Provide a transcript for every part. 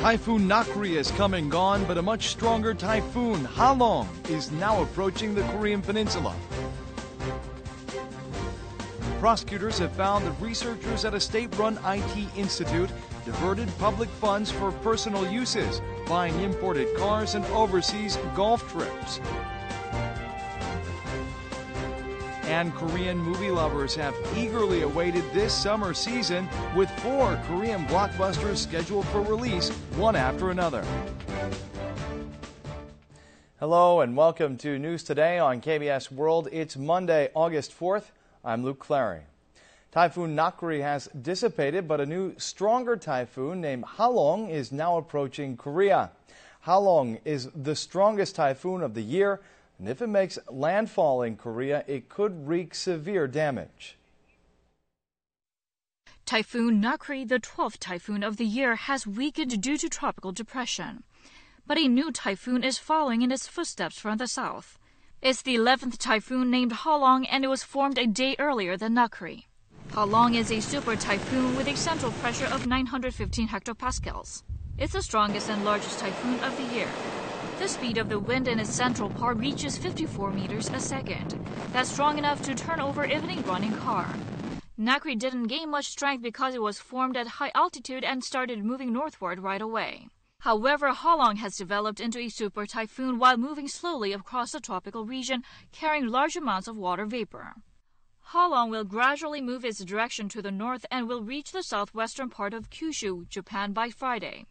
Typhoon Nakri has come and gone, but a much stronger typhoon, Halong, is now approaching the Korean Peninsula. Prosecutors have found that researchers at a state-run IT institute diverted public funds for personal uses, buying imported cars and overseas golf trips. And Korean movie lovers have eagerly awaited this summer season, with 4 Korean blockbusters scheduled for release, one after another. Hello and welcome to News Today on KBS World. It's Monday, August 4th. I'm Luke Clary. Typhoon Nakri has dissipated, but a new, stronger typhoon named Halong is now approaching Korea. Halong is the strongest typhoon of the year, and if it makes landfall in Korea, it could wreak severe damage. Typhoon Nakri, the 12th typhoon of the year, has weakened due to tropical depression. But a new typhoon is following in its footsteps from the south. It's the 11th typhoon named Halong, and it was formed a day earlier than Nakri. Halong is a super typhoon with a central pressure of 915 hectopascals. It's the strongest and largest typhoon of the year. The speed of the wind in its central part reaches 54 meters a second. That's strong enough to turn over even a running car. Nakri didn't gain much strength because it was formed at high altitude and started moving northward right away. However, Halong has developed into a super typhoon while moving slowly across the tropical region, carrying large amounts of water vapor. Halong will gradually move its direction to the north and will reach the southwestern part of Kyushu, Japan by Friday.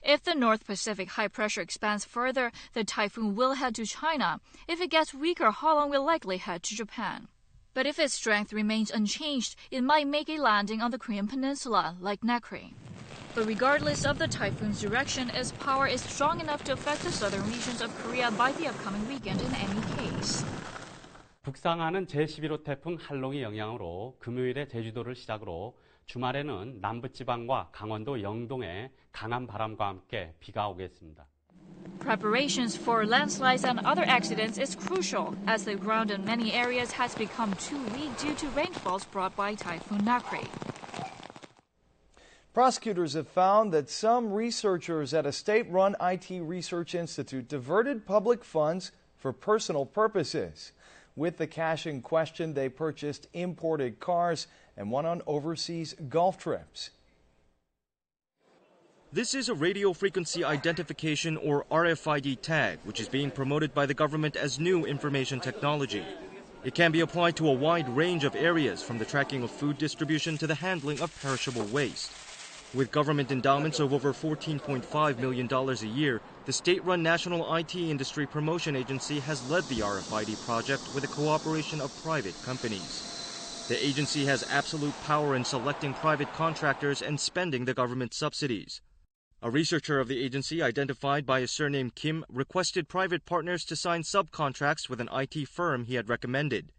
If the North Pacific high pressure expands further, the typhoon will head to China. If it gets weaker, Halong will likely head to Japan. But if its strength remains unchanged, it might make a landing on the Korean Peninsula, like Nakri. But regardless of the typhoon's direction, its power is strong enough to affect the southern regions of Korea by the upcoming weekend in any case. 북상하는 제11호 태풍 한롱의 영향으로 금요일에 제주도를 시작으로 주말에는 남부지방과 강원도 영동에 강한 바람과 함께 비가 오겠습니다. Preparations for landslides and other accidents is crucial, as the ground in many areas has become too weak due to rainfalls brought by Typhoon Nakri. Prosecutors have found that some researchers at a state-run IT research institute diverted public funds for personal purposes. With the cash in question, they purchased imported cars and went on overseas golf trips. This is a radio frequency identification or RFID tag, which is being promoted by the government as new information technology. It can be applied to a wide range of areas, from the tracking of food distribution to the handling of perishable waste. With government endowments of over $14.5 million a year, the state-run National IT Industry Promotion Agency has led the RFID project with the cooperation of private companies. The agency has absolute power in selecting private contractors and spending the government subsidies. A researcher of the agency, identified by his surname Kim, requested private partners to sign subcontracts with an IT firm he had recommended.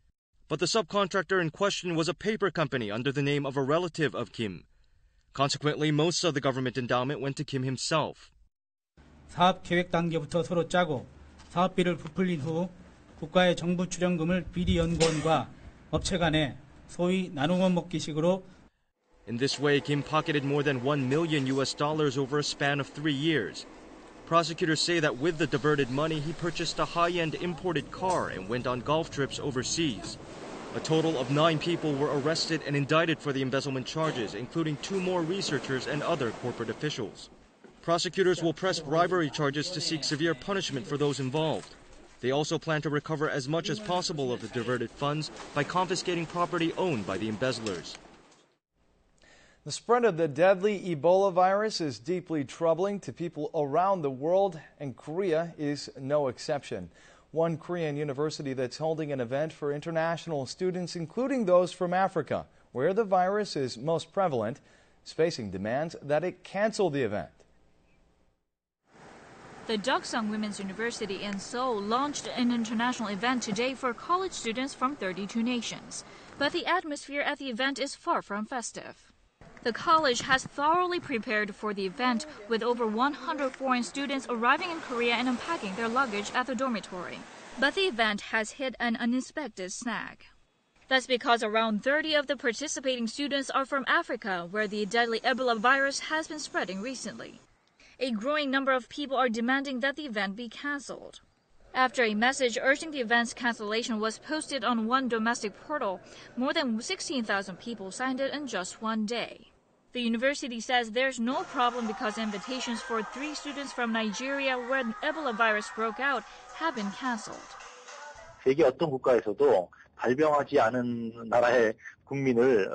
But the subcontractor in question was a paper company under the name of a relative of Kim. Consequently, most of the government endowment went to Kim himself. 사업 계획 단계부터 서로 짜고 사업비를 부풀린 후 국가의 정부 출연금을 비리 연구원과 업체 간에 소위 나누어 먹기식으로. In this way, Kim pocketed more than $1 million over a span of 3 years. Prosecutors say that with the diverted money, he purchased a high-end imported car and went on golf trips overseas. A total of 9 people were arrested and indicted for the embezzlement charges, including 2 more researchers and other corporate officials. Prosecutors will press bribery charges to seek severe punishment for those involved. They also plan to recover as much as possible of the diverted funds by confiscating property owned by the embezzlers. The spread of the deadly Ebola virus is deeply troubling to people around the world, and Korea is no exception. One Korean university that's holding an event for international students, including those from Africa, where the virus is most prevalent, is facing demands that it cancel the event. The Deoksung Women's University in Seoul launched an international event today for college students from 32 nations. But the atmosphere at the event is far from festive. The college has thoroughly prepared for the event, with over 100 foreign students arriving in Korea and unpacking their luggage at the dormitory. But the event has hit an unexpected snag. That's because around 30 of the participating students are from Africa, where the deadly Ebola virus has been spreading recently. A growing number of people are demanding that the event be cancelled. After a message urging the event's cancellation was posted on one domestic portal, more than 16,000 people signed it in just one day. The university says there's no problem because invitations for 3 students from Nigeria where Ebola virus broke out have been cancelled. 세계 어떤 국가에서도 발병하지 않은 나라의 국민을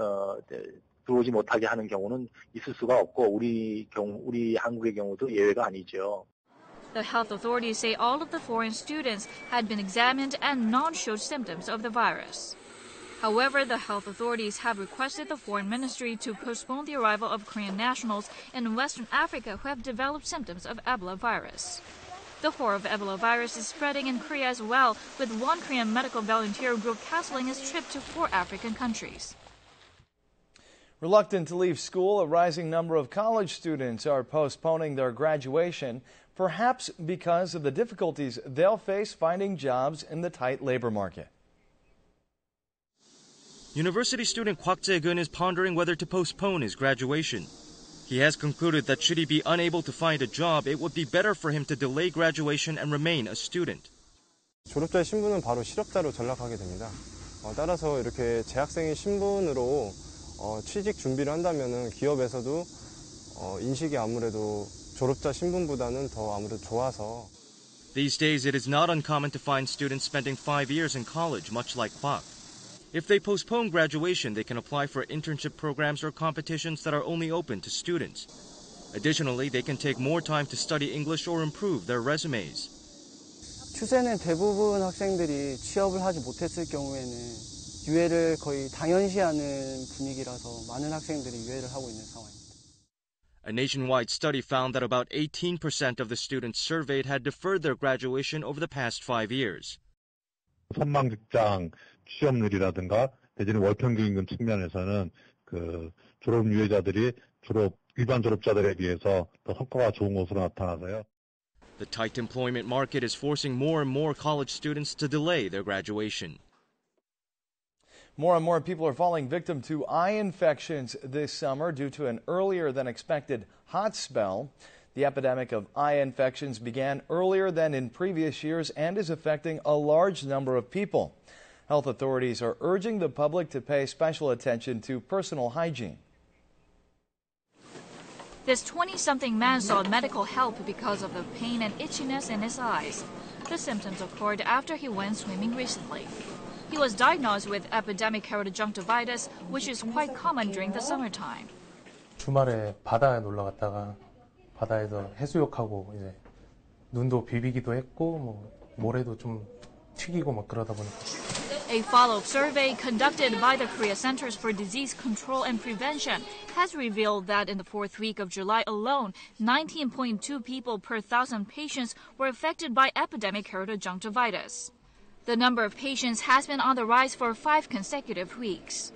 들어오지 못하게 하는 경우는 있을 수가 없고 우리 한국의 경우도 예외가 아니죠. The health authorities say all of the foreign students had been examined and none showed symptoms of the virus. However, the health authorities have requested the foreign ministry to postpone the arrival of Korean nationals in Western Africa who have developed symptoms of Ebola virus. The horror of Ebola virus is spreading in Korea as well, with one Korean medical volunteer group canceling his trip to 4 African countries. Reluctant to leave school, a rising number of college students are postponing their graduation, perhaps because of the difficulties they'll face finding jobs in the tight labor market. University student Kwak Jae-gun is pondering whether to postpone his graduation. He has concluded that should he be unable to find a job, it would be better for him to delay graduation and remain a student. 졸업자의 신분은 바로 실업자로 전락하게 됩니다. 따라서 이렇게 재학생의 신분으로 취직 준비를 한다면은 기업에서도 인식이 아무래도 졸업자 신분보다는 더 아무래도 좋아서. These days, it is not uncommon to find students spending 5 years in college, much like Kwak. If they postpone graduation, they can apply for internship programs or competitions that are only open to students. Additionally, they can take more time to study English or improve their resumes. 추세는 대부분 학생들이 취업을 하지 못했을 경우에는 유예를 거의 당연시하는 분위기라서 많은 학생들이 유예를 하고 있는 상황입니다. A nationwide study found that about 18% of the students surveyed had deferred their graduation over the past 5 years. 선망 직장 취업률이라든가 대신에 월평균 측면에서는 졸업 유예자들이 일반 졸업자들에 비해서 더 성과가 좋은 것으로 나타나서요. The tight employment market is forcing more and more college students to delay their graduation. More and more people are falling victim to eye infections this summer due to an earlier than expected hot spell. The epidemic of eye infections began earlier than in previous years and is affecting a large number of people. Health authorities are urging the public to pay special attention to personal hygiene. This 20-something man sought medical help because of the pain and itchiness in his eyes. The symptoms occurred after he went swimming recently. He was diagnosed with epidemic keratoconjunctivitis, which is quite common during the summertime. 주말에 바다에 놀러 갔다가 바다에서 해수욕하고 이제 눈도 비비기도 했고 모래도 좀 튀기고 막 그러다 보니까. A follow-up survey conducted by the Korea Centers for Disease Control and Prevention has revealed that in the 4th week of July alone, 19.2 people per 1,000 patients were affected by epidemic keratoconjunctivitis. The number of patients has been on the rise for 5 consecutive weeks.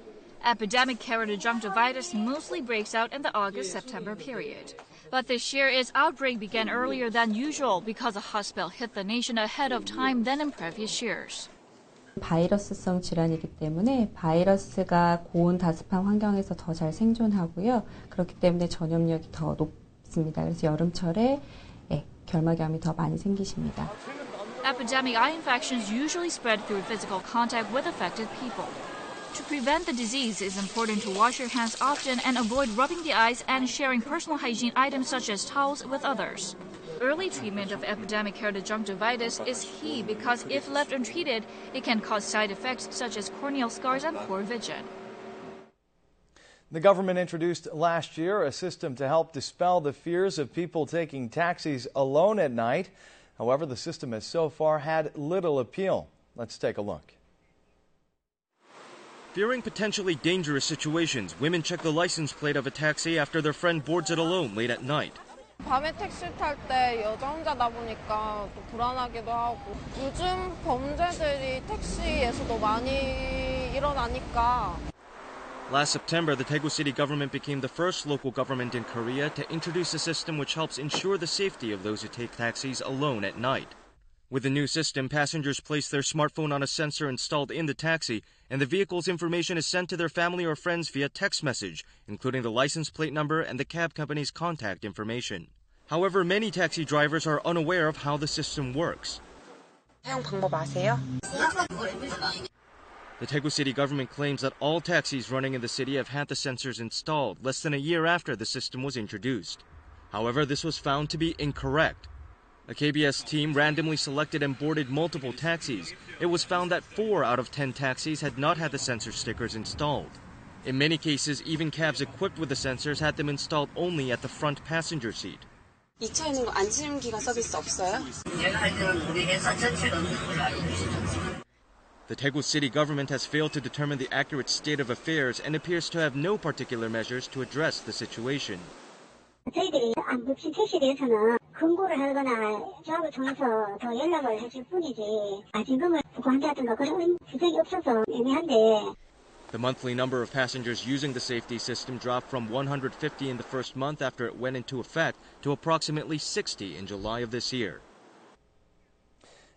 Epidemic keratoconjunctivitis mostly breaks out in the August-September period. But this year, its outbreak began earlier than usual because a hot spell hit the nation ahead of time than in previous years. 바이러스성 질환이기 때문에 바이러스가 고온 다습한 환경에서 더 잘 생존하고요. 그렇기 때문에 전염력이 더 높습니다. 그래서 여름철에 결막염이 더 많이 생기십니다. Epidemic eye infections usually spread through physical contact with affected people. To prevent the disease, it's important to wash your hands often and avoid rubbing the eyes and sharing personal hygiene items such as towels with others. Early treatment of epidemic keratoconjunctivitis is key because if left untreated, it can cause side effects such as corneal scars and poor vision. The government introduced last year a system to help dispel the fears of people taking taxis alone at night. However, the system has so far had little appeal. Let's take a look. Fearing potentially dangerous situations, women check the license plate of a taxi after their friend boards it alone late at night. 밤에 택시 탈 때 여자 혼자다 보니까 또 불안하기도 하고 요즘 범죄들이 택시에서도 많이 일어나니까. Last September, the Daegu city government became the first local government in Korea to introduce a system which helps ensure the safety of those who take taxis alone at night. With the new system, passengers place their smartphone on a sensor installed in the taxi, and the vehicle's information is sent to their family or friends via text message, including the license plate number and the cab company's contact information. However, many taxi drivers are unaware of how the system works. 사용 방법 아세요? The Daegu city government claims that all taxis running in the city have had the sensors installed less than a year after the system was introduced. However, this was found to be incorrect. A KBS team randomly selected and boarded multiple taxis. It was found that 4 out of 10 taxis had not had the sensor stickers installed. In many cases, even cabs equipped with the sensors had them installed only at the front passenger seat. 이 차에 있는 거 안심기가 서비스 없어요? The Daegu city government has failed to determine the accurate state of affairs and appears to have no particular measures to address the situation. 저희들이 안 붙인 택시에 대해서는 금고를 하거나 조합을 통해서 더 연락을 해줄 뿐이지 진금을 부과한다든가 그런 규정이 없어서 애매한데. The monthly number of passengers using the safety system dropped from 150 in the first month after it went into effect to approximately 60 in July of this year.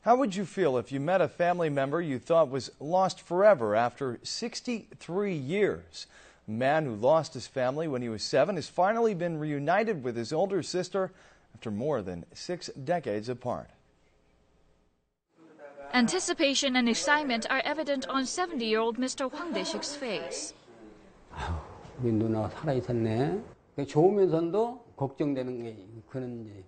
How would you feel if you met a family member you thought was lost forever after 63 years? A man who lost his family when he was 7 has finally been reunited with his older sister after more than 6 decades apart. Anticipation and excitement are evident on 70-year-old Mr. Hwang Dae-sik's face. 우리 누나 살아있었네. 좋으면서도 걱정되는 게 그런 게.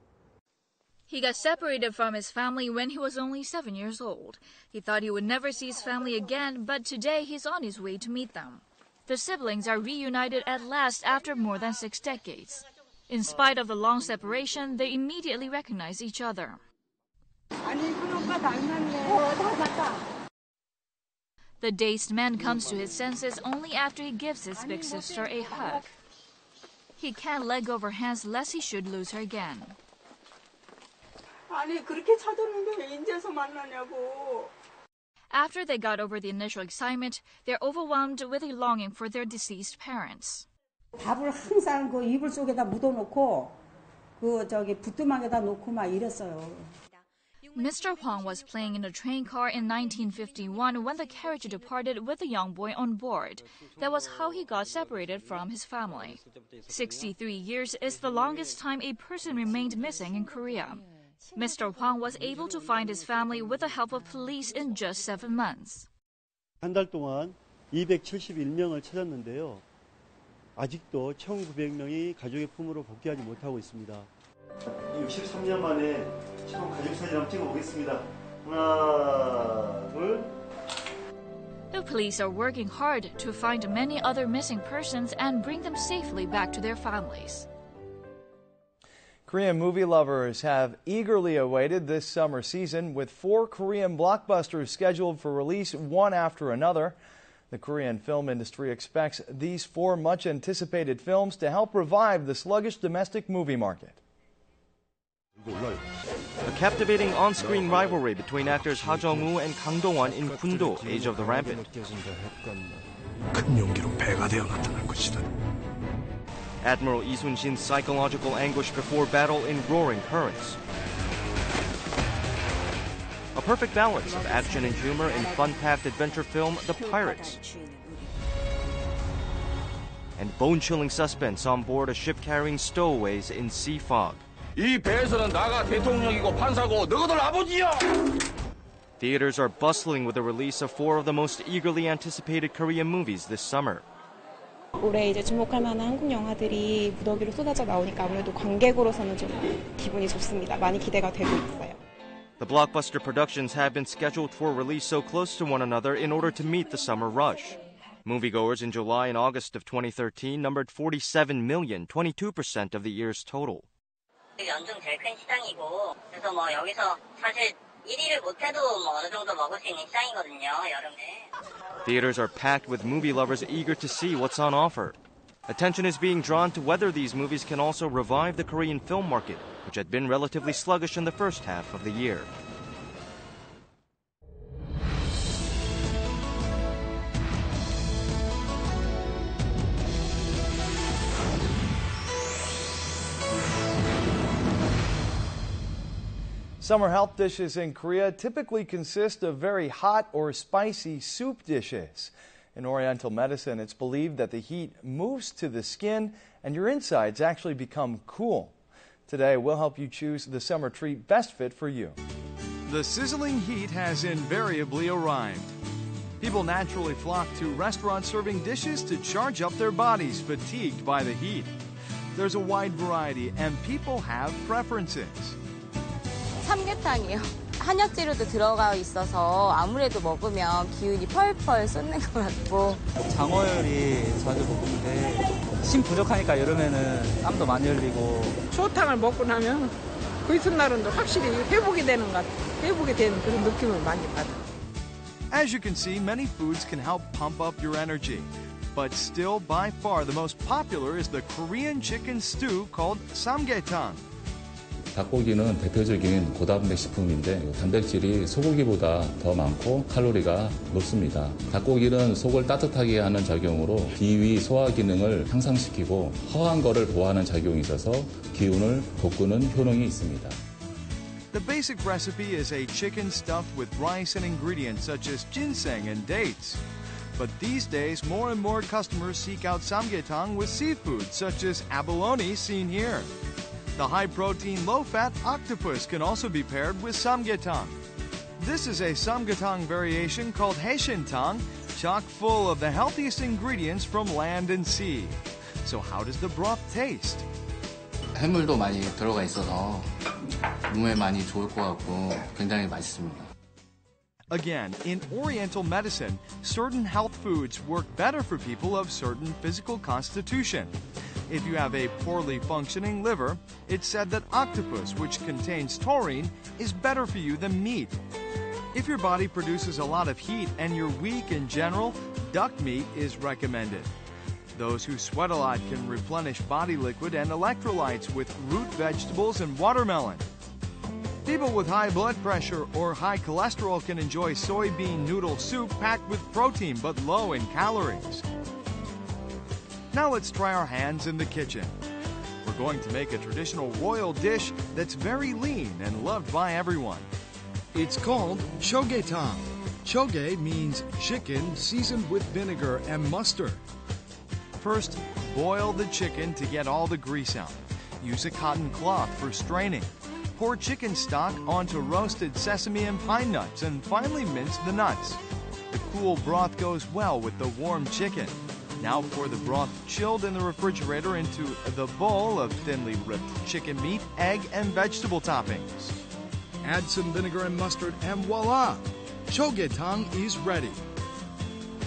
He got separated from his family when he was only 7 years old. He thought he would never see his family again, but today he's on his way to meet them. The siblings are reunited at last after more than 6 decades. In spite of the long separation, they immediately recognize each other. The dazed man comes to his senses only after he gives his big sister a hug. He can't let go of her hands lest he should lose her again. After they got over the initial excitement, they're overwhelmed with a longing for their deceased parents. 밥을 항상 그 이불 속에다 묻어놓고 부뚜막에다 놓고 막 이랬어요. Mr. Hwang was playing in a train car in 1951 when the carriage departed with a young boy on board. That was how he got separated from his family. 63 years is the longest time a person remained missing in Korea. Mr. Hwang was able to find his family with the help of police in just 7 months. 한 달 동안 271명을 찾았는데요. 아직도 1,900명이 가족의 품으로 복귀하지 못하고 있습니다. 63년 만에 처음 가족 사진 한번 찍어보겠습니다. 하나, 둘. The police are working hard to find many other missing persons and bring them safely back to their families. Korean movie lovers have eagerly awaited this summer season with 4 Korean blockbusters scheduled for release one after another. The Korean film industry expects these 4 much-anticipated films to help revive the sluggish domestic movie market. A captivating on-screen rivalry between actors Ha Jung-woo and Kang Do-won in Kundo, Age of the Rampant. 큰 용기로 배가 되어 나타날 것이다. Admiral Lee Sun-shin's psychological anguish before battle in Roaring Currents. A perfect balance of action and humor in fun-packed adventure film The Pirates. And bone-chilling suspense on board a ship carrying stowaways in Sea Fog. 이 배에서는 나가 대통령이고 판사고 너희들 아버지야! Theaters are bustling with the release of 4 of the most eagerly anticipated Korean movies this summer. 올해 이제 주목할 만한 한국 영화들이 무더기로 쏟아져 나오니까 아무래도 관객으로서는 좀 기분이 좋습니다. 많이 기대가 되고 있어요. The blockbuster productions have been scheduled for release so close to one another in order to meet the summer rush. Moviegoers in July and August of 2013 numbered 47 million, 22% of the year's total. 연중 제일 큰 시장이고 그래서 뭐 여기서 사실 1위를 못해도 뭐 어느 정도 먹을 수 있는 시장이거든요, 여름에. Theaters are packed with movie lovers eager to see what's on offer. Attention is being drawn to whether these movies can also revive the Korean film market, which had been relatively sluggish in the first half of the year. Summer health dishes in Korea typically consist of very hot or spicy soup dishes. In Oriental medicine, it's believed that the heat moves to the skin and your insides actually become cool. Today, we'll help you choose the summer treat best fit for you. The sizzling heat has invariably arrived. People naturally flock to restaurants serving dishes to charge up their bodies, fatigued by the heat. There's a wide variety, and people have preferences. 삼계탕이요. 한약 재료도 들어가 있어서 아무래도 먹으면 기운이 펄펄 솟는 것 같고. 장어요리 자주 먹는데 심 부족하니까 여름에는 땀도 많이 흘리고. 추어탕을 먹고 나면 그 이튿날은 확실히 회복이 되는 것 같아. 회복이 되는 그런 느낌을 많이 받아. As you can see, many foods can help pump up your energy. But still, by far, the most popular is the Korean chicken stew called samgaetang. 닭고기는 대표적인 고단백 식품인데 단백질이 소고기보다 더 많고 칼로리가 높습니다. 닭고기는 속을 따뜻하게 하는 작용으로 비위 소화 기능을 향상시키고 허한 거를 보호하는 작용이 있어서 기운을 돋구는 효능이 있습니다. The basic recipe is a chicken stuffed with rice and ingredients such as ginseng and dates. But these days, more and more customers seek out samgaetang with seafood such as abalone seen here. The high-protein, low-fat octopus can also be paired with samgaetang. This is a samgaetang variation called haeshintang, chock full of the healthiest ingredients from land and sea. So how does the broth taste? 해물도 많이 들어가 있어서 몸에 많이 좋을 것 같고 굉장히 맛있습니다. Again, in Oriental medicine, certain health foods work better for people of certain physical constitution. If you have a poorly functioning liver, it's said that octopus, which contains taurine, is better for you than meat. If your body produces a lot of heat and you're weak in general, duck meat is recommended. Those who sweat a lot can replenish body liquid and electrolytes with root vegetables and watermelon. People with high blood pressure or high cholesterol can enjoy soybean noodle soup packed with protein but low in calories. Now let's try our hands in the kitchen. We're going to make a traditional royal dish that's very lean and loved by everyone. It's called chogaetang. Choge means chicken seasoned with vinegar and mustard. First, boil the chicken to get all the grease out. Use a cotton cloth for straining. Pour chicken stock onto roasted sesame and pine nuts and finely mince the nuts. The cool broth goes well with the warm chicken. Now pour the broth chilled in the refrigerator into the bowl of thinly ripped chicken meat, egg, and vegetable toppings. Add some vinegar and mustard and voila! chogaetang is ready.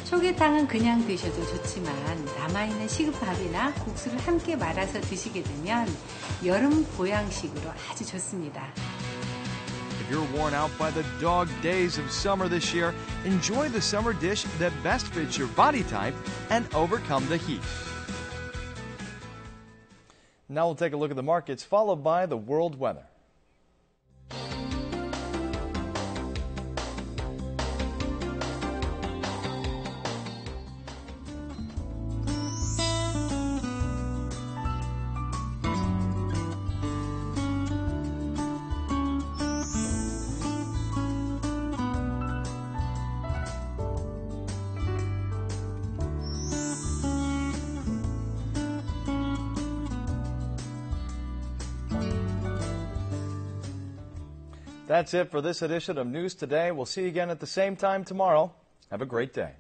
초계탕은 그냥 드셔도 좋지만 남아있는 시급밥이나 국수를 함께 말아서 드시게 되면 여름 보양식으로 아주 좋습니다. If you're worn out by the dog days of summer this year, enjoy the summer dish that best fits your body type and overcome the heat. Now we'll take a look at the markets, followed by the world weather. That's it for this edition of News Today. We'll see you again at the same time tomorrow. Have a great day.